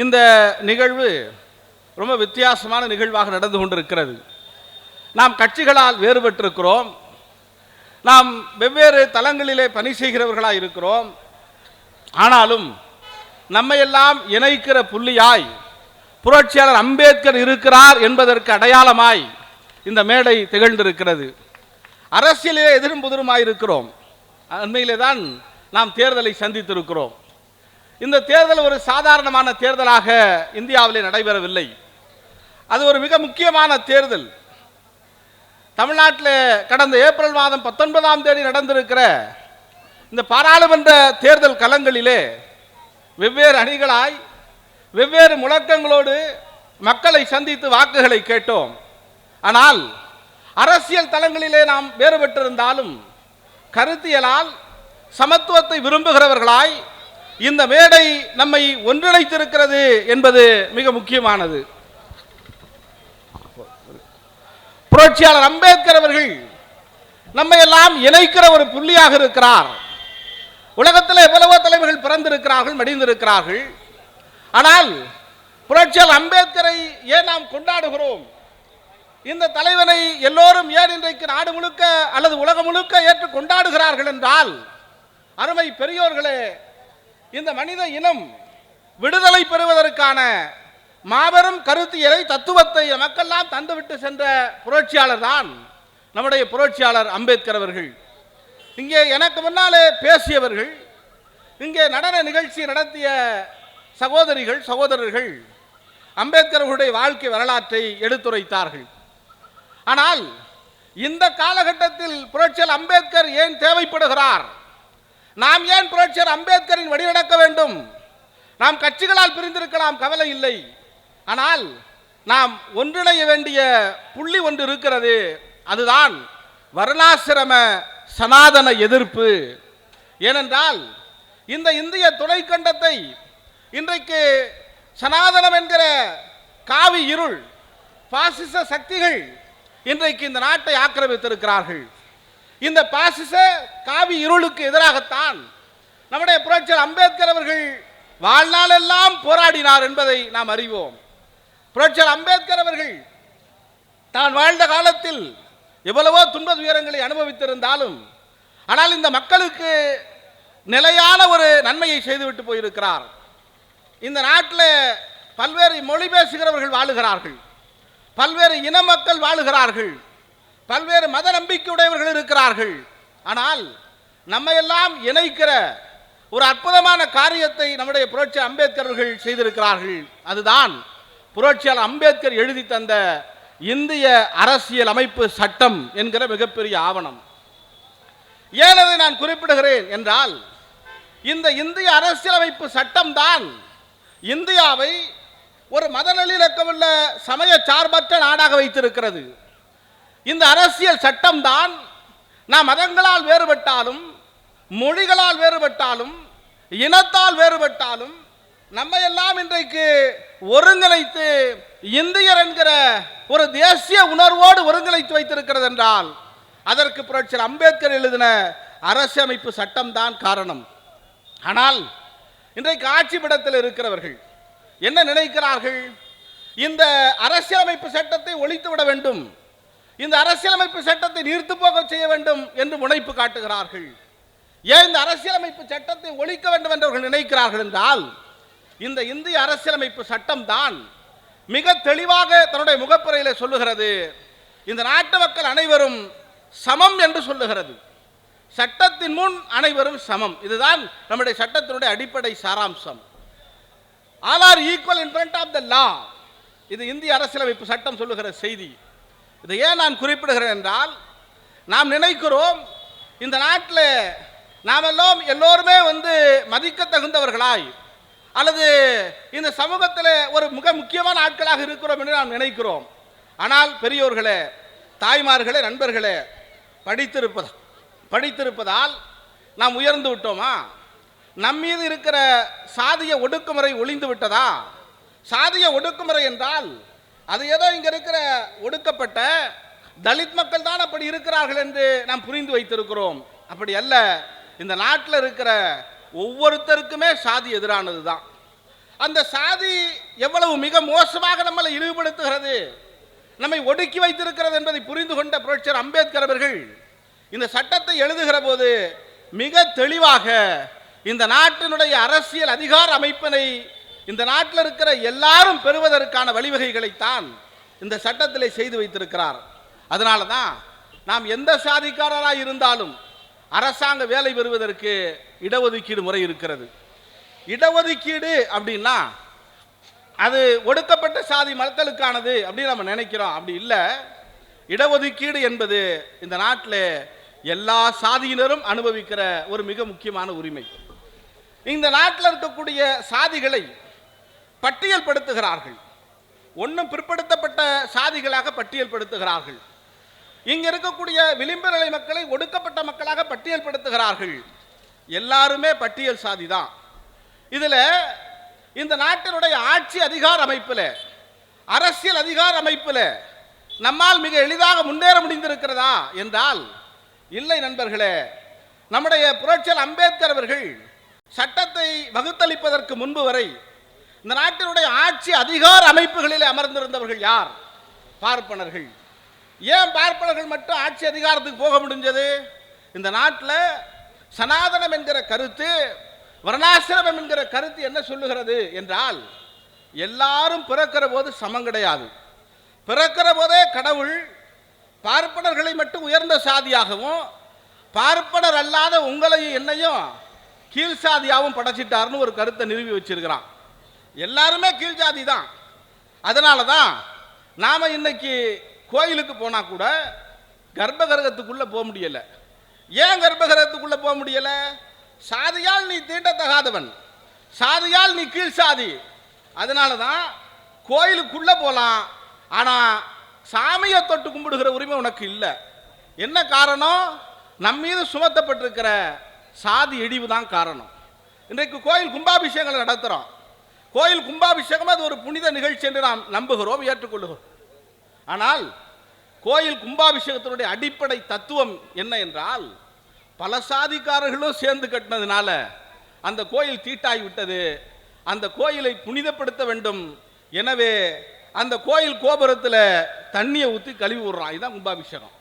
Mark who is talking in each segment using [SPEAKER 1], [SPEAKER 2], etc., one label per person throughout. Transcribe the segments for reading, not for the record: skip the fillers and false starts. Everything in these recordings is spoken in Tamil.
[SPEAKER 1] இந்த நிகழ்வு ரொம்ப வித்தியாசமான நிகழ்வாக நடந்து கொண்டிருக்கிறது. நாம் கட்சிகளால் வேறுபட்டிருக்கிறோம். நாம் வெவ்வேறு தளங்களிலே பணி செய்கிறவர்களாக இருக்கிறோம். ஆனாலும் நம்மையெல்லாம் இணைக்கிற புள்ளியாய் புரட்சியாளர் அம்பேத்கர் இருக்கிறார் என்பதற்கு அடையாளமாய் இந்த மேடை திகழ்ந்திருக்கிறது. அரசியலிலே எதிரும் புதிருமாயிருக்கிறோம். அண்மையிலே தான் நாம் தேர்தலை சந்தித்திருக்கிறோம். இந்த தேர்தல் ஒரு சாதாரணமான தேர்தலாக இந்தியாவிலே நடைபெறவில்லை. அது ஒரு மிக முக்கியமான தேர்தல். தமிழ்நாட்டில் கடந்த ஏப்ரல் மாதம் 19ஆம் தேதி நடந்திருக்கிற இந்த பாராளுமன்ற தேர்தல் களங்களிலே வெவ்வேறு அணிகளாய் வெவ்வேறு முழக்கங்களோடு மக்களை சந்தித்து வாக்குகளை கேட்டோம். ஆனால் அரசியல் தளங்களிலே நாம் வேறுபட்டிருந்தாலும் கருத்தியலால் சமத்துவத்தை விரும்புகிறவர்களாய் இந்த மேடை நம்மை ஒன்றிணைத்திருக்கிறது என்பது மிக முக்கியமானது. புரட்சியாளர் அம்பேத்கர் அவர்கள் நம்மை எல்லாம் இணைக்கிற ஒரு புள்ளியாக இருக்கிறார். உலகத்தில் எவ்வளவோ தலைவர்கள் பிறந்திருக்கிறார்கள், மடிந்திருக்கிறார்கள். ஆனால் புரட்சியாளர் அம்பேத்கரை ஏன் நாம் கொண்டாடுகிறோம்? இந்த தலைவனை எல்லோரும் ஏன் இன்றைக்கு நாடு முழுக்க அல்லது உலகம் முழுக்க ஏற்று கொண்டாடுகிறார்கள் என்றால், அருமை பெரியோர்களே, இந்த மனித இனம் விடுதலை பெறுவதற்கான மாபெரும் கருத்தியலை தத்துவத்தை நமக்கெல்லாம் தந்துவிட்டு சென்ற புரட்சியாளர் தான் நம்முடைய புரட்சியாளர் அம்பேத்கர் அவர்கள். இங்கே எனக்கு முன்னாலே பேசியவர்கள், இங்கே நடன நிகழ்ச்சி நடத்திய சகோதரிகள் சகோதரர்கள் அம்பேத்கர் அவர்களுடைய வாழ்க்கை வரலாற்றை எடுத்துரைத்தார்கள். ஆனால் இந்த காலகட்டத்தில் புரட்சியாளர் அம்பேத்கர் ஏன் தேவைப்படுகிறார்? நாம் ஏன் புரட்சியாளர் அம்பேத்கரின் வழிநடக்க வேண்டும்? நாம் கட்சிகளால் பிரிந்திருக்கலாம், கவலை இல்லை. ஆனால் நாம் ஒன்றிணைய வேண்டிய புள்ளி ஒன்று இருக்கிறது. அதுதான் வர்ணாசிரம சனாதன எதிர்ப்பு. ஏனென்றால் இந்த இந்திய துணைக்கண்டத்தை இன்றைக்கு சனாதனம் என்கிற காவி இருள் பாசிச சக்திகள் இன்றைக்கு இந்த நாட்டை ஆக்கிரமித்திருக்கிறார்கள். இந்த பாசிச காவி இருளுக்கு எதிராகத்தான் நம்முடைய புரட்சியாளர் அம்பேத்கர் அவர்கள் வாழ்நாளெல்லாம் போராடினார் என்பதை நாம் அறிவோம். புரட்சியாளர் அம்பேத்கர் அவர்கள் தான் வாழ்ந்த காலத்தில் எவ்வளவோ துன்ப துயரங்களை அனுபவித்திருந்தாலும், ஆனால் இந்த மக்களுக்கு நிலையான ஒரு நன்மையை செய்துவிட்டு போயிருக்கிறார். இந்த நாட்டில் பல்வேறு மொழி பேசுகிறவர்கள் வாழுகிறார்கள், பல்வேறு இன மக்கள் வாழுகிறார்கள், பல்வேறு மத நம்பிக்கையுடையவர்கள் இருக்கிறார்கள். ஆனால் நம்மையெல்லாம் இணைக்கிற ஒரு அற்புதமான காரியத்தை நம்முடைய புரட்சியாளர் அம்பேத்கர் அவர்கள் செய்திருக்கிறார்கள். அதுதான் புரட்சியாளர் அம்பேத்கர் எழுதி தந்த இந்திய அரசியல் அமைப்பு சட்டம் என்கிற மிகப்பெரிய ஆவணம். ஏன் அதை நான் குறிப்பிடுகிறேன் என்றால், இந்த இந்திய அரசியலமைப்பு சட்டம் தான் இந்தியாவை ஒரு மத நல்லிணக்கமுள்ள சமய சார்பற்ற நாடாக வைத்திருக்கிறது. இந்த அரசியல் சட்டம் தான் நாம் மதங்களால் வேறுபட்டாலும், மொழிகளால் வேறுபட்டாலும், இனத்தால் வேறுபட்டாலும் நம்மை எல்லாம் இன்றைக்கு ஒருங்கிணைத்து இந்தியர் என்கிற ஒரு தேசிய உணர்வோடு ஒருங்கிணைத்து வைத்திருக்கிறது என்றால் அதற்கு புரட்சியாளர் அம்பேத்கர் எழுதின அரசியலமைப்பு சட்டம் தான் காரணம். ஆனால் இன்றைக்கு ஆட்சி பீடத்தில் இருக்கிறவர்கள் என்ன நினைக்கிறார்கள்? இந்த அரசியலமைப்பு சட்டத்தை ஒழித்து விட வேண்டும், இந்த அரசியலமைப்பு சட்டத்தை நீர்த்து போக செய்ய வேண்டும் என்று முனைப்பு காட்டுகிறார்கள். ஏன் இந்த அரசியலமைப்பு சட்டத்தை ஒழிக்க வேண்டும் என்று அவர்கள் நினைக்கிறார்கள் என்றால், இந்த இந்திய அரசியலமைப்பு சட்டம் தான் மிக தெளிவாக தன்னுடைய முகப்புரையில் சொல்லுகிறது, இந்த நாட்டு மக்கள் அனைவரும் சமம் என்று சொல்லுகிறது. சட்டத்தின் முன் அனைவரும் சமம். இதுதான் நம்முடைய சட்டத்தினுடைய அடிப்படை சாராம்சம். All are equal in front of the law. இது இந்திய அரசியலமைப்பு சட்டம் சொல்லுகிற செய்தி. இதை ஏன் நான் குறிப்பிடுகிறேன் என்றால், நாம் நினைக்கிறோம் இந்த நாட்டில் நாமெல்லாம் எல்லோருமே மதிக்க தகுந்தவர்களாய் அல்லது இந்த சமூகத்தில் ஒரு மிக முக்கியமான ஆட்களாக இருக்கிறோம் என்று நாம் நினைக்கிறோம். ஆனால் பெரியோர்களே, தாய்மார்களே, நண்பர்களே, படித்திருப்பதால் நாம் உயர்ந்து விட்டோமா? நம் மீது இருக்கிற சாதிய ஒடுக்குமுறை ஒளிந்து விட்டதா? சாதிய ஒடுக்குமுறை என்றால் அது ஏதோ இங்கே இருக்கிற ஒடுக்கப்பட்ட தலித் மக்கள் தான் அப்படி இருக்கிறார்கள் என்று நாம் புரிந்து வைத்திருக்கிறோம். அப்படி அல்ல. இந்த நாட்டில் இருக்கிற ஒவ்வொருத்தருக்குமே சாதி எதிரானது தான். அந்த சாதி எவ்வளவு மிக மோசமாக நம்மளை இழிவுபடுத்துகிறது, நம்மை ஒடுக்கி வைத்திருக்கிறது என்பதை புரிந்து கொண்ட புரட்சியர் அம்பேத்கர் அவர்கள் இந்த சட்டத்தை எழுதுகிற போது மிக தெளிவாக இந்த நாட்டினுடைய அரசியல் அதிகார அமைப்பினை இந்த நாட்டில் இருக்கிற எல்லாரும் பெறுவதற்கான வழிவகைகளைத்தான் இந்த சட்டத்திலே செய்து வைத்திருக்கிறார். அதனால தான் நாம் எந்த சாதிக்காரராக இருந்தாலும் அரசாங்க வேலை பெறுவதற்கு இடஒதுக்கீடு முறை இருக்கிறது. இடஒதுக்கீடு அப்படின்னா அது ஒடுக்கப்பட்ட சாதி மக்களுக்கானது அப்படின்னு நம்ம நினைக்கிறோம். அப்படி இல்லை. இடஒதுக்கீடு என்பது இந்த நாட்டில் எல்லா சாதியினரும் அனுபவிக்கிற ஒரு மிக முக்கியமான உரிமை. இந்த நாட்டில் இருக்கக்கூடிய சாதிகளை பட்டியல் படுத்துகிறார்கள். ஒன்றும் பிற்படுத்தப்பட்ட சாதிகளாக பட்டியல் படுத்துகிறார்கள். இங்க இருக்கக்கூடிய விளிம்பு நிலை மக்களை ஒடுக்கப்பட்ட மக்களாக பட்டியல் படுத்துகிறார்கள். எல்லாருமே பட்டியல் சாதி தான். இதில் இந்த நாட்டினுடைய ஆட்சி அதிகார அமைப்பில், அரசியல் அதிகார அமைப்பில் நம்மால் மிக எளிதாக முன்னேற முடிந்திருக்கிறதா என்றால் இல்லை நண்பர்களே. நம்முடைய புரட்சியர் அம்பேத்கர் அவர்கள் சட்டத்தை வகுத்தளிப்பதற்கு முன்பு வரை இந்த நாட்டினுடைய ஆட்சி அதிகார அமைப்புகளில் அமர்ந்திருந்தவர்கள் யார்? பார்ப்பனர்கள். ஏன் பார்ப்பனர்கள் மட்டும் ஆட்சி அதிகாரத்துக்கு போக முடிஞ்சது? இந்த நாட்டில் சனாதனம் என்கிற கருத்து, வர்ணாசிரமம் என்கிற கருத்து என்ன சொல்லுகிறது என்றால், எல்லாரும் பிறக்கிற போது சமம் கிடையாது. பிறக்கிற போதே கடவுள் பார்ப்பனர்களை மட்டும் உயர்ந்த சாதியாகவும் பார்ப்பனர் அல்லாத உங்களையும் என்னையும் கீழ் சாதியாகவும் படைச்சிட்டார்னு ஒரு கருத்தை நிறுவி வச்சிருக்கிறான். எல்லாருமே கீழ் ஜாதி தான். அதனால தான் நாம் இன்னைக்கு கோயிலுக்கு போனால் கூட கர்ப்பகிரகத்துக்குள்ளே போக முடியலை. ஏன் கர்ப்பகிரகத்துக்குள்ளே போக முடியலை? சாதியால் நீ தீண்டத்தகாதவன், சாதியால் நீ கீழ் சாதி. அதனால தான் கோயிலுக்குள்ளே போகலாம், ஆனால் சாமியை தொட்டு கும்பிடுகிற உரிமை உனக்கு இல்லை. என்ன காரணம்? நம் மீது சுமத்தப்பட்டிருக்கிற சாதி இழிவு தான் காரணம். இன்றைக்கு கோயில் கும்பாபிஷேகங்களை நடத்துகிறோம். கோயில் கும்பாபிஷேகம் அது ஒரு புனித நிகழ்ச்சி என்று நாம் நம்புகிறோம், ஏற்றுக்கொள்ளுகிறோம். ஆனால் கோயில் கும்பாபிஷேகத்தினுடைய அடிப்படை தத்துவம் என்ன என்றால், பல சாதிக்காரர்களும் சேர்ந்து கட்டினதுனால அந்த கோயில் தீட்டாய் விட்டது. அந்த கோயிலை புனிதப்படுத்த வேண்டும். எனவே அந்த கோயில் கோபுரத்தில் தண்ணியை ஊற்றி கழுவி விடுறான். இதுதான் கும்பாபிஷேகம்.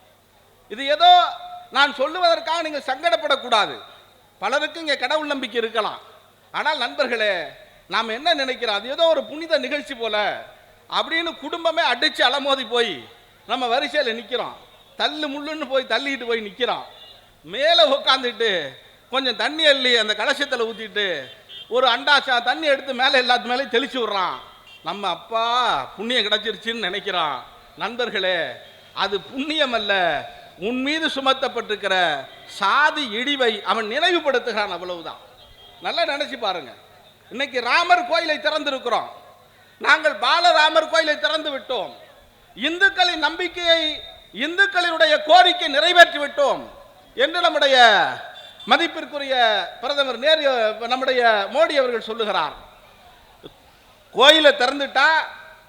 [SPEAKER 1] இது ஏதோ நான் சொல்லுவதற்காக நீங்கள் சங்கடப்படக்கூடாது. பலருக்கு இங்கே கடவுள் நம்பிக்கை இருக்கலாம். ஆனால் நண்பர்களே, நாம் என்ன நினைக்கிறோம், அது ஏதோ ஒரு புனித நிகழ்ச்சி போல அப்படின்னு குடும்பமே அடித்து அலமோதி போய் நம்ம வரிசையில் நிற்கிறோம். தள்ளு முள்ளுன்னு போய் தள்ளிக்கிட்டு போய் நிற்கிறோம். மேலே உட்காந்துட்டு கொஞ்சம் தண்ணி அள்ளி அந்த கலசத்தில் ஊற்றிட்டு ஒரு அண்டாச்சா தண்ணி எடுத்து மேலே எல்லாத்து மேலேயும் தெளிச்சு விட்றான். நம்ம அப்பா புண்ணியம் கிடச்சிருச்சுன்னு நினைக்கிறான். நண்பர்களே, அது புண்ணியம் அல்ல, உன் மீது சுமத்தப்பட்டிருக்கிற சாதி இழிவை அவன் நினைவுபடுத்துகிறான், அவ்வளவுதான். நல்லா நினைச்சு பாருங்க. இன்னைக்கு ராமர் கோயிலை திறந்திருக்கிறோம். நாங்கள் பாலராமர் கோயிலை திறந்து விட்டோம். இந்துக்களின் நம்பிக்கையை, இந்துக்களினுடைய கோரிக்கை நிறைவேற்றி விட்டோம் என்று நம்முடைய மதிப்பிற்குரிய பிரதமர் நம்முடைய மோடி அவர்கள் சொல்லுகிறார். கோயிலை திறந்துட்டா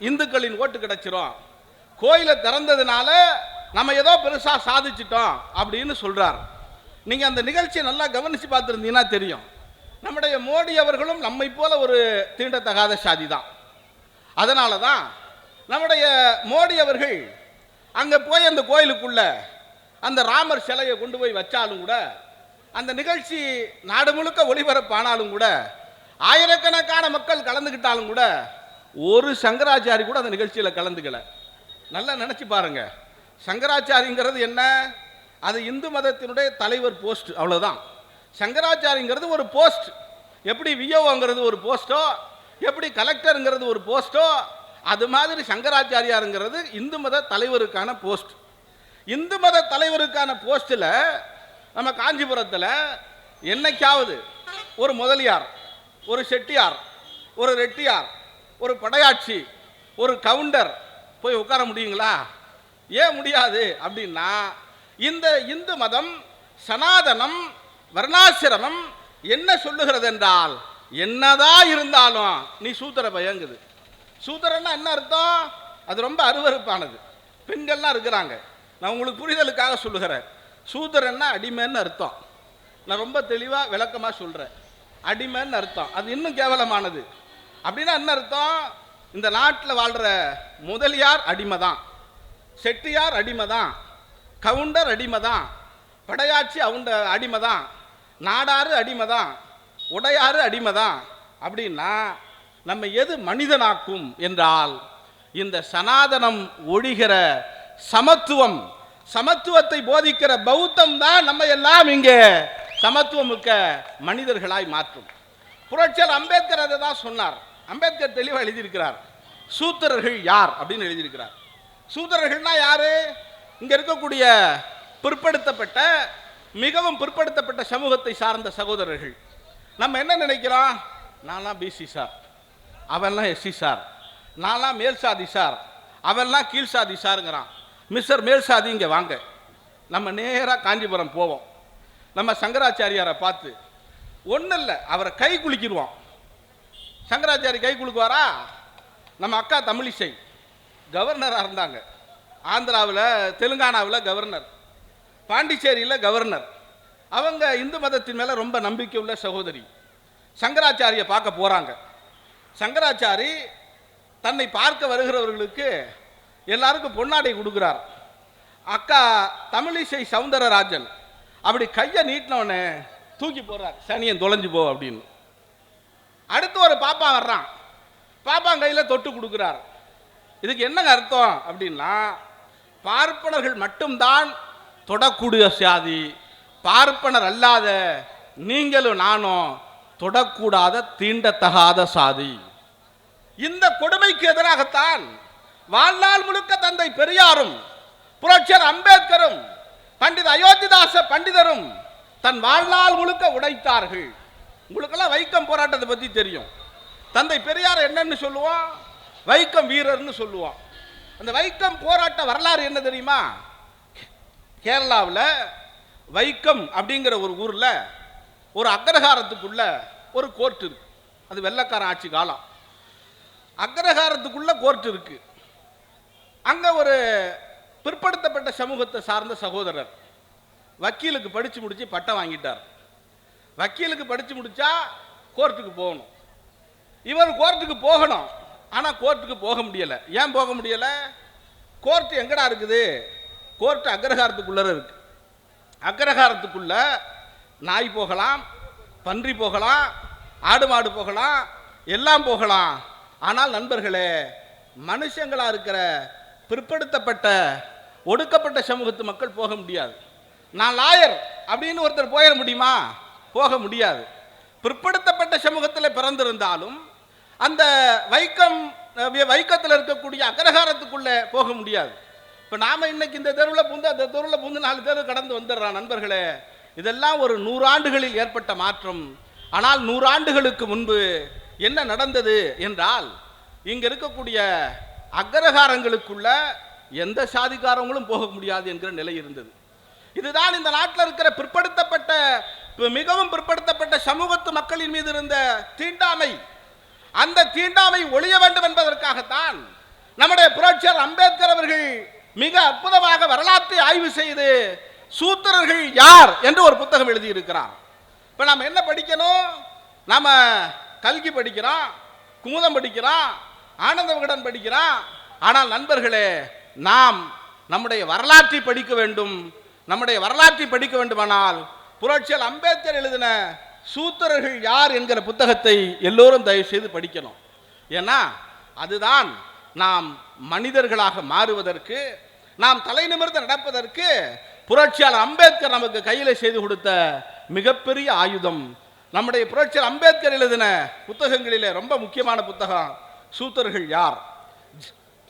[SPEAKER 1] இந்துக்களின் ஓட்டு கிடைச்சிரும், கோயிலை திறந்ததுனால நம்ம ஏதோ பெருசா சாதிச்சிட்டோம் அப்படின்னு சொல்றார். நீங்க அந்த நிகழ்ச்சியை நல்லா கவனிச்சு பார்த்துருந்தீங்கன்னா தெரியும். நம்முடைய மோடி அவர்களும் நம்மை போல ஒரு தீண்டத்தகாத சாதி தான். அதனால தான் நம்முடைய மோடி அவர்கள் அங்கே போய் அந்த கோயிலுக்குள்ள அந்த ராமர் சிலையை கொண்டு போய் வச்சாலும் கூட, அந்த நிகழ்ச்சி நாடு முழுக்க ஒளிபரப்பானாலும் கூட, ஆயிரக்கணக்கான மக்கள் கலந்துக்கிட்டாலும் கூட, ஒரு சங்கராச்சாரி கூட அந்த நிகழ்ச்சியில் கலந்துக்கல. நல்லா நினைச்சு பாருங்க. சங்கராச்சாரிங்கிறது என்ன? அது இந்து மதத்தினுடைய தலைவர் போஸ்ட், அவ்வளவுதான். சங்கராச்சாரிங்கிறது ஒரு போஸ்ட். எப்படி விஓங்கிறது ஒரு போஸ்டோ, எப்படி கலெக்டருங்கிறது ஒரு போஸ்டோ, அது மாதிரி சங்கராச்சாரியாருங்கிறது இந்து மத தலைவருக்கான போஸ்ட். இந்து மத தலைவருக்கான போஸ்டில் நம்ம காஞ்சிபுரத்தில் என்னைக்காவது ஒரு முதலியார், ஒரு செட்டியார், ஒரு ரெட்டியார், ஒரு படையாட்சி, ஒரு கவுண்டர் போய் உட்கார முடியுங்களா? ஏன் முடியாது அப்படின்னா, இந்த இந்து மதம், சனாதனம், வர்ணாசிரமம் என்ன சொல்லுகிறது என்றால், என்னதான் இருந்தாலும் நீ சூத்திர பயங்குது. சூத்திரன்னா என்ன அர்த்தம்? அது ரொம்ப அருவருப்பானது. பெண்கள்லாம் இருக்கிறாங்க, நான் உங்களுக்கு புரிதலுக்காக சொல்லுகிறேன். சூத்திரன்னா அடிமைன்னு அர்த்தம். நான் ரொம்ப தெளிவாக விளக்கமாக சொல்கிறேன். அடிமைன்னு அர்த்தம். அது இன்னும் கேவலமானது. அப்படின்னா என்ன அர்த்தம்? இந்த நாட்டில் வாழ்கிற முதலியார் அடிமை தான், செட்டியார் அடிமை தான், கவுண்டர் அடிமை தான், படையாட்சி அடிமை தான், நாடாறு அடிமை தான், உடையாறு அடிமை தான். அப்படின்னா நம்ம எது மனிதனாக்கும் என்றால் இந்த சனாதனம் ஒழிகிற சமத்துவம், சமத்துவத்தை போதிக்கிற பௌத்தம் தான் நம்ம எல்லாம் இங்கே சமத்துவமிக்க மனிதர்களாய் மாற்றும். புரட்சியாளர் அம்பேத்கர் அதை தான் சொன்னார். அம்பேத்கர் தெளிவாக எழுதியிருக்கிறார். சூத்திரர்கள் யார் அப்படின்னு எழுதியிருக்கிறார். சூத்திரர்கள்னா யாரு? இங்க இருக்கக்கூடிய பிற்படுத்தப்பட்ட, மிகவும் பிற்படுத்தப்பட்ட சமூகத்தை சார்ந்த சகோதரர்கள். நம்ம என்ன நினைக்கிறோம்? நான்லாம் பிசி சார், அவன்லாம் எஸ்சி சார், நான்லாம் மேல் சாதி சார், அவன்லாம் கீழ் சாதி சாருங்கிறான். மிஸ்டர் மேல் சாதி இங்கே வாங்க. நம்ம நேராக காஞ்சிபுரம் போவோம். நம்ம சங்கராச்சாரியாரை பார்த்து ஒன்றும் இல்லை, அவரை கை குலுக்கிடுவோம். சங்கராச்சாரி கை குலுக்குவாரா? நம்ம அக்கா தமிழிசை கவர்னராக இருந்தாங்க. ஆந்திராவில், தெலுங்கானாவில் கவர்னர், பாண்டிச்சேரியில் கவர்னர். அவங்க இந்து மதத்தின் மேலே ரொம்ப நம்பிக்கை உள்ள சகோதரி. சங்கராச்சாரியை பார்க்க போகிறாங்க. சங்கராச்சாரி தன்னை பார்க்க வருகிறவர்களுக்கு எல்லாருக்கும் பொன்னாடை கொடுக்குறார். அக்கா தமிழிசை சவுந்தரராஜன் அப்படி கையை நீட்டினவனே தூக்கி போடுறார், சனியன் தொலைஞ்சு போ அப்படின்னு. அடுத்து ஒரு பாப்பா வர்றான், பாப்பான் கையில் தொட்டு கொடுக்குறார். இதுக்கு என்னங்க அர்த்தம் அப்படின்னா, பார்ப்பனர்கள் மட்டும்தான் தொடக்கூடிய சாதி, பார்ப்பனர் அல்லாத நீங்களும் நானும் தொடக்கூடாத தீண்டத்தகாத சாதி. இந்த கொடுமைக்கு எதிராகத்தான் வாழ்நாள் முழுக்க தந்தை பெரியாரும் புரட்சியாளர் அம்பேத்கரும் பண்டித அயோத்திதாச பண்டிதரும் தன் வாழ்நாள் முழுக்க உடைத்தார்கள். உங்களுக்கெல்லாம் வைக்கம் போராட்டத்தை பற்றி தெரியும். தந்தை பெரியார் என்னன்னு சொல்லுவான்? வைக்கம் வீரர்னு சொல்லுவான். அந்த வைக்கம் போராட்ட வரலாறு என்ன தெரியுமா? கேரளாவில் வைக்கம் அப்படிங்கிற ஒரு ஊரில் ஒரு அக்ரஹாரத்துக்குள்ள ஒரு கோர்ட் இருக்கு. அது வெள்ளைக்காரன் ஆட்சி காலம். அக்ரஹாரத்துக்குள்ள கோர்ட் இருக்கு. அங்கே ஒரு பிற்படுத்தப்பட்ட சமூகத்தை சார்ந்த சகோதரர் வக்கீலுக்கு படித்து முடித்து பட்டம் வாங்கிட்டார். வக்கீலுக்கு படித்து முடித்தா கோர்ட்டுக்கு போகணும். இவர் கோர்ட்டுக்கு போகணும், ஆனால் கோர்ட்டுக்கு போக முடியலை. ஏன் போக முடியலை? கோர்ட்டு எங்கடா இருக்குது? கோர்ட்டு அக்ரஹாரத்துக்குள்ளே இருக்கு. அக்ரஹாரத்துக்குள்ள நாய் போகலாம், பன்றி போகலாம், ஆடு மாடு போகலாம், எல்லாம் போகலாம். ஆனால் நண்பர்களே, மனுஷங்களாக இருக்கிற பிற்படுத்தப்பட்ட ஒடுக்கப்பட்ட சமூகத்து மக்கள் போக முடியாது. நான் லாயர் அப்படின்னு ஒருத்தர் போயிட முடியுமா? போக முடியாது. பிற்படுத்தப்பட்ட சமூகத்தில் பிறந்திருந்தாலும் அந்த வைக்கத்தில் இருக்கக்கூடிய அக்ரஹாரத்துக்குள்ளே போக முடியாது. இப்போ நாம் இன்னைக்கு இந்த தெருவில் பூந்து அந்த தெருவில் பூந்து 4 தெரு கடந்து வந்துடுறான். நண்பர்களே, இதெல்லாம் ஒரு 100 ஆண்டுகளில் ஏற்பட்ட மாற்றம். ஆனால் 100 ஆண்டுகளுக்கு முன்பு என்ன நடந்தது என்றால், இங்கே இருக்கக்கூடிய அக்ரஹாரங்களுக்குள்ள எந்த சாதிக்காரங்களும் போக முடியாது என்கிற நிலை இருந்தது. இதுதான் இந்த நாட்டில் இருக்கிற பிற்படுத்தப்பட்ட, மிகவும் பிற்படுத்தப்பட்ட சமூகத்து மக்களின் மீது இருந்த தீண்டாமை. அந்த தீண்டாமை ஒழிய வேண்டும் என்பதற்காகத்தான் நம்முடைய புரட்சியாளர் அம்பேத்கர் அவர்கள் மிக அற்புதமாக வரலாற்றை ஆய்வு செய்து சூத்திரர்கள் யார் என்று ஒரு புத்தகம் எழுதியிருக்கிறார். இப்போ நாம் என்ன படிக்கணும்? நாம் கல்கி படிக்கிறோம், குமுதம் படிக்கிறோம், ஆனந்த விகடன் படிக்கிறோம். ஆனால் நண்பர்களே, நாம் நம்முடைய வரலாற்றை படிக்க வேண்டும். நம்முடைய வரலாற்றை படிக்க வேண்டுமானால் புரட்சியாளர் அம்பேத்கர் எழுதின சூத்திரர்கள் யார் என்கிற புத்தகத்தை எல்லோரும் தயவு செய்து படிக்கணும். ஏன்னா அதுதான் நாம் மனிதர்களாக மாறுவதற்கு, நாம் தலை நிமிர்ந்து நடப்பதற்கு புரட்சியாளர் அம்பேத்கர் நமக்கு கையில் செய்து கொடுத்த மிகப்பெரிய ஆயுதம். நம்முடைய புரட்சியாளர் அம்பேத்கர் எழுதின புத்தகங்களிலே ரொம்ப முக்கியமான புத்தகம் சூத்திரர்கள் யார்,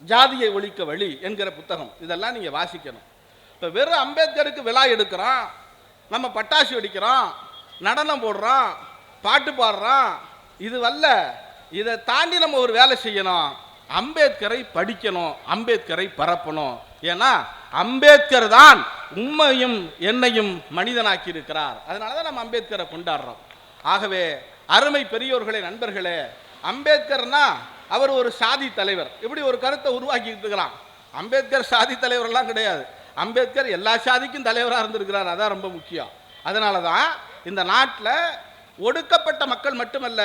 [SPEAKER 1] ஜாதியை ஒழிக்க வழி என்கிற புத்தகம். இதெல்லாம் நீங்கள் வாசிக்கணும். இப்போ வெறும் அம்பேத்கருக்கு விழா எடுக்கிறோம், நம்ம பட்டாசு வெடிக்கிறோம், நடனம் போடுறோம், பாட்டு பாடுறோம், இது வல்ல. இதை தாண்டி நம்ம ஒரு வேலை செய்யணும். அம்பேத்கரை படிக்கணும், அம்பேத்கரை பரப்பணும். ஏன்னா அம்பேத்கர் தான் உண்மையும் என்னையும் மனிதனாக்கி இருக்கிறார். அதனால தான் நம்ம அம்பேத்கரை கொண்டாடுறோம். ஆகவே அருமை பெரியோர்களே, நண்பர்களே, அம்பேத்கர்னா அவர் ஒரு சாதி தலைவர் இப்படி ஒரு கருத்தை உருவாக்கிட்டு இருக்கிறான். அம்பேத்கர் சாதி தலைவரெல்லாம் கிடையாது. அம்பேத்கர் எல்லா சாதிக்கும் தலைவராக இருந்திருக்கிறார். அதான் ரொம்ப முக்கியம். அதனால தான் இந்த நாட்டில் ஒடுக்கப்பட்ட மக்கள் மட்டுமல்ல,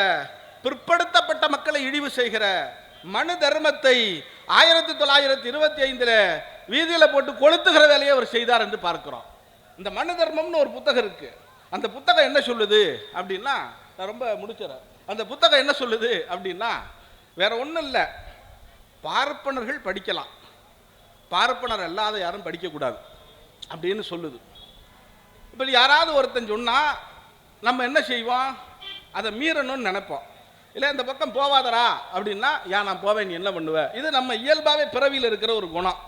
[SPEAKER 1] பிற்படுத்தப்பட்ட மக்களை இழிவு செய்கிற மனு தர்மத்தை 1925 வீதியில போட்டு கொளுத்துகிற வேலையை அவர் செய்தார் என்று பார்க்கிறோம். இந்த மனு தர்மம்னு ஒரு புத்தகம் இருக்கு. அந்த புத்தகம் என்ன சொல்லுது அப்படின்னா, நான் ரொம்ப முடிச்சிடறேன். அந்த புத்தகம் என்ன சொல்லுது அப்படின்னா, வேற ஒன்றும் இல்லை, பார்ப்பனர்கள் படிக்கலாம், பார்ப்பனர் அல்லாத யாரும் படிக்கக்கூடாது அப்படின்னு சொல்லுது. இப்போ யாராவது ஒருத்தன் சொன்னா நம்ம என்ன செய்வோம், அதை மீறணும்னு நினைப்போம். இல்லை இந்த பக்கம் போவாதரா அப்படின்னா, ஏன் நான் போவேன், நீ என்ன பண்ணுவேன்? இது நம்ம இயல்பாகவே பிறவியில் இருக்கிற ஒரு குணம்.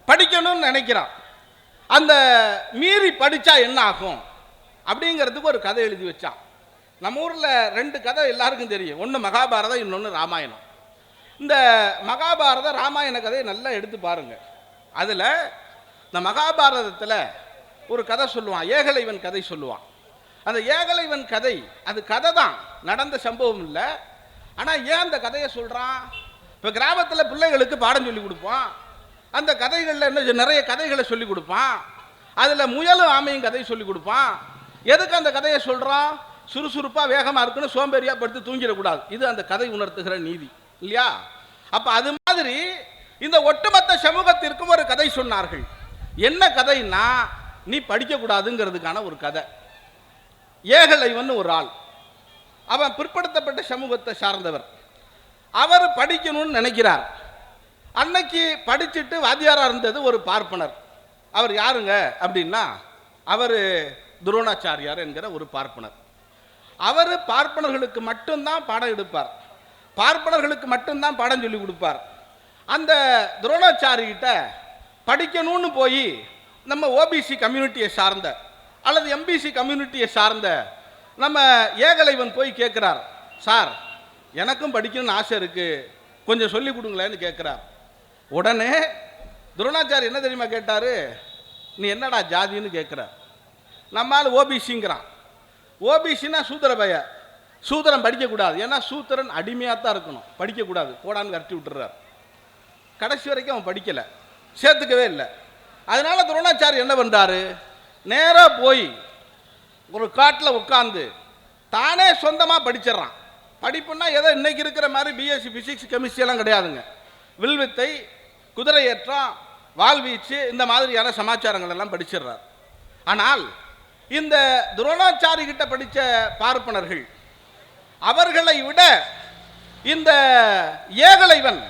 [SPEAKER 1] படிக்கணும்னு நினைக்கிறான். அந்த மீறி படித்தா என்ன ஆகும் அப்படிங்கிறதுக்கு ஒரு கதை எழுதி வச்சான். நம்ம ஊரில் 2 கதை எல்லாருக்கும் தெரியும். ஒன்று மகாபாரதம், இன்னொன்று ராமாயணம். இந்த மகாபாரத ராமாயண கதையை நல்லா எடுத்து பாருங்க. அதில் இந்த மகாபாரதத்தில் ஒரு கதை சொல்லுவான், ஏகலைவன் கதை சொல்லுவான். அந்த ஏகலைவன் கதை அது கதை தான், நடந்த சம்பவம் இல்லை. ஆனால் ஏன் அந்த கதையை சொல்கிறான்? இப்போ கிராமத்தில் பிள்ளைகளுக்கு பாடம் சொல்லி கொடுப்பான். அந்த கதைகளில் என்ன நிறைய கதைகளை சொல்லி கொடுப்பான். அதில் முயலும் ஆமையும் கதை சொல்லி கொடுப்பான். எதுக்கு அந்த கதையை சொல்கிறான்? சுறுசுறுப்பாக வேகமாக இருக்குன்னு சோம்பேறியாக படுத்து தூங்கிடக்கூடாது. இது அந்த கதை உணர்த்துகிற நீதி இல்லையா? அப்போ அது மாதிரி இந்த ஒட்டுமொத்த சமூகத்திற்கும் ஒரு கதை சொன்னார்கள். என்ன கதைன்னா, நீ படிக்கக்கூடாதுங்கிறதுக்கான ஒரு கதை. ஏகலைவன் ஒரு ஆள், அவன் பிற்படுத்தப்பட்ட சமூகத்தை சார்ந்தவர். அவர் படிக்கணும்னு நினைக்கிறார். அன்னைக்கு படிச்சுட்டு வாத்தியாராக இருந்தது ஒரு பார்ப்பனர். அவர் யாருங்க அப்படின்னா, அவர் துரோணாச்சாரியார் என்கிற ஒரு பார்ப்பனர். அவர் பார்ப்பனர்களுக்கு மட்டும்தான் பாடம் எடுப்பார், பார்ப்பனர்களுக்கு மட்டும்தான் பாடம் சொல்லி கொடுப்பார். அந்த துரோணாச்சாரிகிட்ட படிக்கணும்னு போய் நம்ம ஓபிசி கம்யூனிட்டியை சார்ந்த அல்லது எம்பிசி கம்யூனிட்டியை சார்ந்த நம்ம ஏகலைவன் போய் கேட்குறார், சார் எனக்கும் படிக்கணும்னு ஆசை இருக்குது, கொஞ்சம் சொல்லி கொடுங்களேன்னு கேட்குறார். உடனே துரோணாச்சாரி என்ன தெரியுமா கேட்டார்? நீ என்னடா ஜாதின்னு கேட்குறார். நம்மால் ஓபிசிங்கிறான். ஓபிசின்னா சூத்திர பைய, சூத்திரன் படிக்கக்கூடாது, ஏன்னா சூத்திரன் அடிமையாக தான் இருக்கணும், படிக்கக்கூடாது, போடான்னு கரட்டி விட்டுறார். கடைசி வரைக்கும் அவன் படிக்கலை, சேர்த்துக்கவே இல்லை. அதனால துரோணாச்சாரி என்ன பண்ணுறாரு, நேராக போய் ஒரு காட்டில் உட்காந்து தானே சொந்தமாக படிச்சிடறான். படிப்புன்னா ஏதோ இன்னைக்கு இருக்கிற மாதிரி பிஎஸ்சி ஃபிசிக்ஸ் கெமிஸ்ட்ரி எல்லாம் கிடையாதுங்க. வில்வித்தை, குதிரை ஏற்றம், வாள்வீச்சு, இந்த மாதிரியான சமாச்சாரங்கள் எல்லாம் படிச்சிடுறார். ஆனால் இந்த துரோணாச்சாரி கிட்ட படித்த பார்ப்பனர்கள் அவர்களை விட இந்த ஏகலைவன்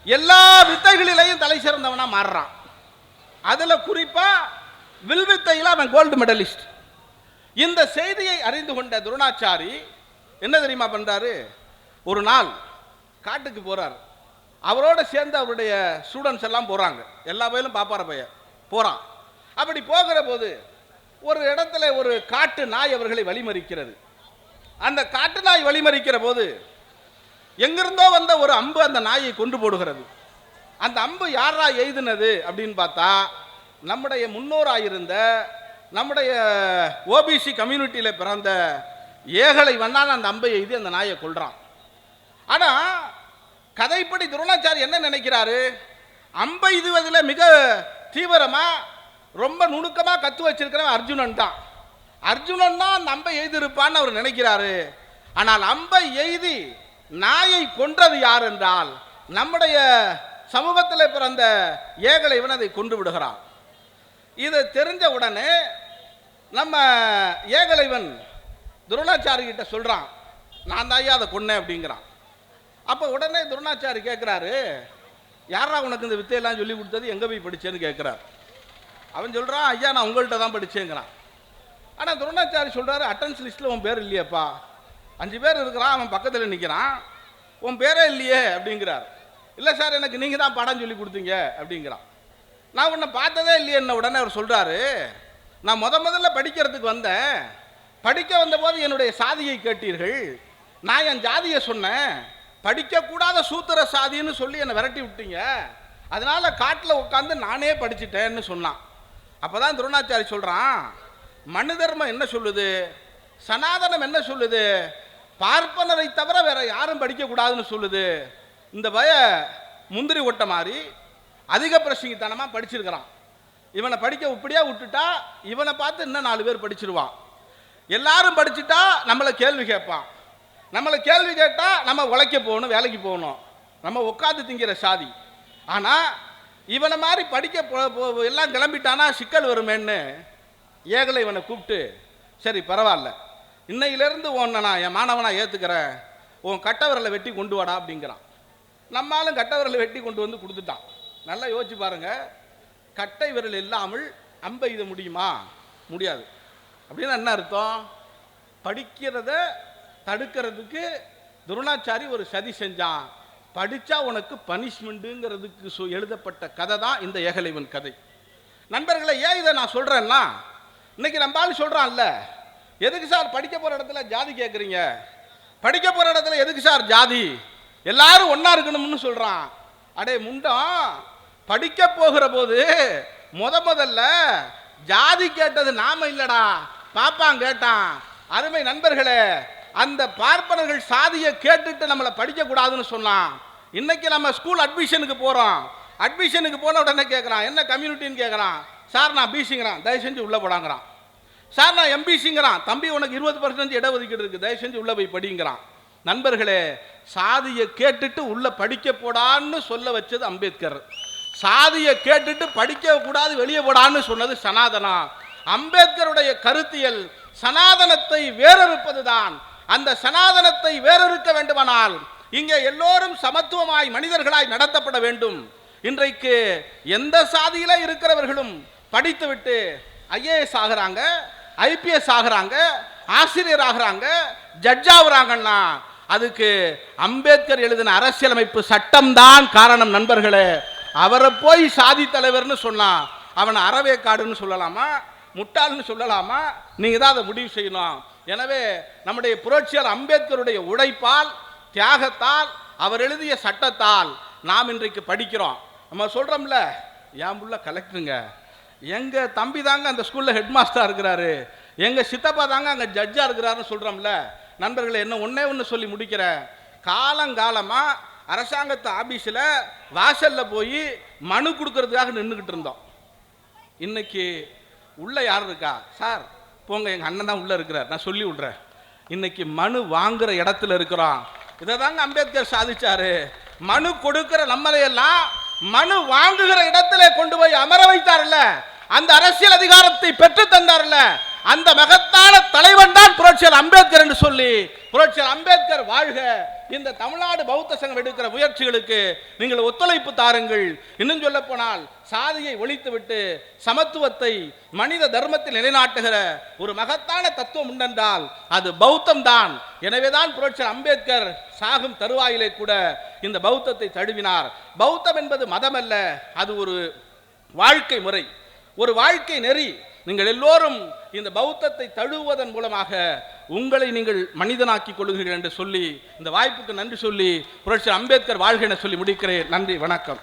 [SPEAKER 1] எல்லா வித்தைகளிலையும் தலை சிறந்தவனா மாறுறான். அதில் குறிப்பா வில்வித்தையில் அவன் கோல்டு மெடலிஸ்ட். இந்த செய்தியை அறிந்து கொண்ட துரோணாச்சாரி என்ன தெரியுமா பண்றாரு, ஒரு நாள் காட்டுக்கு போறார். அவரோட சேர்ந்து அவருடைய ஸ்டூடெண்ட்ஸ் எல்லாம் போறாங்க. எல்லா பயிலும் பாப்பார பைய போறான். அப்படி போகிற போது ஒரு இடத்துல ஒரு காட்டு நாய் அவர்களை வழிமறிக்கிறது. அந்த காட்டு நாய் வழிமறிக்கிற போது எங்கிருந்தோ வந்த ஒரு அம்பு அந்த நாயை கொண்டு போடுகிறது. அந்த அம்பு யாரா எய்துனது அப்படின்னு பார்த்தா, நம்முடைய முன்னோராயிருந்த நம்முடைய ஓபிசி கம்யூனிட்டியில் பிறந்த ஏகலைவனான அந்த அம்பை எய்து அந்த நாயை கொள்றான். ஆனா கதைப்படி துரோணாச்சாரி என்ன நினைக்கிறாரு, அம்பை எய்துவதில் மிக தீவிரமா ரொம்ப நுணுக்கமா கத்து வச்சிருக்கிறவன் அர்ஜுனன் தான். அர்ஜுனன் தான் அந்த அம்பை எய்திருப்பான்னு அவர் நினைக்கிறாரு. ஆனால் அம்பை எய்தி நாயை கொன்றது யார் என்றால் நம்முடைய சமூகத்தில் பிறந்த ஏகலைவன் அதை கொண்டு விடுகிறான். இது தெரிஞ்ச உடனே நம்ம ஏகலைவன் துரோணாச்சாரி கிட்ட சொல்றான், நான் தான் அதை கொன்னேன் அப்படிங்கிறான். அப்போ உடனே துரோணாச்சாரி கேட்குறாரு, யாரா உனக்கு இந்த வித்தையெல்லாம் சொல்லி கொடுத்தது, எங்கே போய் படிச்சேன்னு கேட்குறாரு. அவன் சொல்கிறான், ஐயா நான் உங்கள்கிட்ட தான் படித்தேங்கிறான். ஆனால் துரோணாச்சாரி சொல்கிறாரு, அட்டன்ஸ் லிஸ்ட்டில் உன் பேர் இல்லையேப்பா, 5 பேர் இருக்கிறான், அவன் பக்கத்தில் நிற்கிறான், உன் பேரே இல்லையே அப்படிங்கிறார். இல்லை சார் எனக்கு நீங்கள் தான் பாடம் சொல்லி கொடுத்தீங்க அப்படிங்கிறான். நான் உன்னை பார்த்ததே இல்லையே என்ன. உடனே அவர் சொல்கிறாரு, நான் முதல்ல படிக்கிறதுக்கு வந்தேன், படிக்க வந்தபோது என்னுடைய சாதியை கேட்டீர்கள், நான் என் ஜாதியை சொன்னேன், படிக்கக்கூடாத சூத்திர சாதின்னு சொல்லி என்னை விரட்டி விட்டீங்க, அதனால காட்டில் உட்காந்து நானே படிச்சுட்டேன்னு சொன்னான். அப்போதான் துரோணாச்சாரி சொல்கிறான், மனு தர்மம் என்ன சொல்லுது, சனாதனம் என்ன சொல்லுது, பார்ப்பனரை தவிர வேற யாரும் படிக்கக்கூடாதுன்னு சொல்லுது. இந்த பய முந்திரி ஒட்ட மாதிரி அதிக பிரசங்கித்தனமாக படிச்சிருக்கிறான். இவனை படிக்க இப்படியா விட்டுட்டா இவனை பார்த்து இன்னும் 4 பேர் படிச்சிருவான். எல்லாரும் படிச்சுட்டா நம்மளை கேள்வி கேட்பான். நம்மளை கேள்வி கேட்டால் நம்ம உழைக்க போகணும், வேலைக்கு போகணும், நம்ம உட்காந்து திங்கிற சாதி. ஆனால் இவனை மாதிரி படிக்க எல்லாம் கிளம்பிட்டானா சிக்கல் வருமேன்னு ஏகலை இவனை கூப்பிட்டு, சரி பரவாயில்ல, இன்னையிலேருந்து உன்னை நான் என் மாணவனா ஏற்றுக்கிறேன், உன் கட்டவரலை வெட்டி கொண்டு வாடா அப்படிங்கிறான். நம்மளும் கட்டவரலை வெட்டி கொண்டு வந்து கொடுத்துட்டான். நல்லா யோசிச்சு பாருங்க, கட்டை விரல் இல்லாமல் அம்பை எய்த முடியுமா? முடியாது. அப்படின்னு என்ன அர்த்தம்? படிக்கிறத தடுக்கிறதுக்கு துரோணாச்சாரி ஒரு சதி செஞ்சான். படித்தா உனக்கு பனிஷ்மெண்ட்டுங்கிறதுக்கு எழுதப்பட்ட கதை தான் இந்த ஏகலைவன் கதை. நண்பர்களை, ஏன் இதை நான் சொல்கிறேன்னா, இன்னைக்கு நம்மளால சொல்கிறான்ல, எதுக்கு சார் படிக்க போகிற இடத்துல ஜாதி கேட்குறீங்க, படிக்க போகிற இடத்துல எதுக்கு சார் ஜாதி, எல்லாரும் ஒன்றா இருக்கணும்னு சொல்கிறான். அடே முண்டம், படிக்க போகிற போது முதல்ல ஜாதி கேட்டது நாம இல்லடா, பாப்பான் கேட்டான். அருமை நண்பர்களே, அந்த பார்ப்பனர்கள் சாதியை கேட்டுட்டு நம்மளை படிக்கக்கூடாதுன்னு சொன்னான். இன்னைக்கு நம்ம ஸ்கூல் அட்மிஷனுக்கு போகிறோம், அட்மிஷனுக்கு போன உடனே கேட்குறான், என்ன கம்யூனிட்டின்னு கேட்குறான். சார் நான் பிசிங்கிறான், தயவு செஞ்சு உள்ளே போடாங்கிறான். சார் நான் எம்பிசிங்கிறான், தம்பி உனக்கு 20% இடஒதுக்கீடு இருக்குது, தயவு செஞ்சு உள்ளே போய் படிங்கிறான். நண்பர்களே, சாதியை கேட்டுட்டு உள்ள படிக்க போடான்னு சொல்ல வச்சது அம்பேத்கர். சாதியை கேட்டுட்டு படிக்க கூடாது வெளியே போடான்னு சொன்னது சனாதனா. அம்பேத்கருடைய கருத்தியல் சனாதனத்தை வேறறுப்பதுதான். அந்த சனாதனத்தை வேறறுக்க வேண்டுமானால் இங்கே எல்லோரும் சமத்துவமாய் மனிதர்களாய் நடத்தப்பட வேண்டும். இன்றைக்கு எந்த சாதியில இருக்கிறவர்களும் படித்துவிட்டு ஐஏஎஸ் ஆகிறாங்க, ஐபிஎஸ் ஆகிறாங்க, ஆசிரியர் ஆகிறாங்க, ஜட்ஜ் ஆகுறாங்கன்னா அதுக்கு அம்பேத்கர் எழுதின அரசியலமைப்பு சட்டம் தான் காரணம். நண்பர்களே, அவரை போய் சாதி தலைவர்னு சொன்னா அவனை அறவேக்காடுன்னு சொல்லலாமா, முட்டாள்னு சொல்லலாமா? நீங்க தான் அதை முடிவு செய்யணும். எனவே நம்முடைய புரட்சியாளர் அம்பேத்கருடைய உழைப்பால், தியாகத்தால், அவர் எழுதிய சட்டத்தால் நாம் இன்றைக்கு படிக்கிறோம். நம்ம சொல்றோம்ல, என் புள்ள கலெக்டருங்க, எங்க தம்பி தாங்க அந்த ஸ்கூல்ல ஹெட் மாஸ்டரா இருக்கிறாரு, எங்க சித்தப்பா தாங்க அங்க ஜட்ஜா இருக்கிறாருன்னு சொல்றோம்ல. நண்பர்களை, என்ன ஒன்னே ஒன்று சொல்லி முடிக்கிறேன். காலங்காலமா அரசாங்கத்து ஆபீஸில் வாசல்ல போய் மனு கொடுக்கறதுக்காக நின்றுக்கிட்டு இருந்தோம். இன்னைக்கு உள்ள யார் இருக்கா? சார் போங்க, எங்க அண்ணன் தான் உள்ள இருக்கிறார், நான் சொல்லி விடுறேன். இன்னைக்கு மனு வாங்குற இடத்துல இருக்கிறோம். இதை தாங்க அம்பேத்கர் சாதிச்சாரு. மனு கொடுக்கிற நம்மளையெல்லாம் மனு வாங்குகிற இடத்துல கொண்டு போய் அமர வைத்தார்ல, அந்த அரசியல் அதிகாரத்தை பெற்று தந்தார்ல, அந்த மகத்தான தலைவன் தான் புரட்சியாளர் அம்பேத்கர் என்று சொல்லி, புரட்சியாளர் அம்பேத்கர் வாழ்க. இந்த தமிழ்நாடு பௌத்த சங்கம் எடுக்கிற முயற்சிகளுக்கு நீங்கள் ஒத்துழைப்பு தாருங்கள். இன்னும் சொல்ல போனால், சாதியை ஒழித்துவிட்டு சமத்துவத்தை, மனித தர்மத்தில் நிலைநாட்டுகிற ஒரு மகத்தான தத்துவம் உண்டென்றால் அது பௌத்தம் தான். எனவேதான் புரட்சியாளர் அம்பேத்கர் சாகும் தருவாயிலே கூட இந்த பௌத்தத்தை தழுவினார். பௌத்தம் என்பது மதம் அல்ல, அது ஒரு வாழ்க்கை முறை, ஒரு வாழ்க்கை நெறி. நீங்கள் எல்லோரும் இந்த பௌத்தத்தை தழுவுவதன் மூலமாக உங்களை நீங்கள் மனிதனாக்கிக் கொள்கிறீர்கள் என்று சொல்லி, இந்த வாய்ப்புக்கு நன்றி சொல்லி புரட்சியாளர் அம்பேத்கர் வாழ்க என சொல்லி முடிக்கிறேன். நன்றி, வணக்கம்.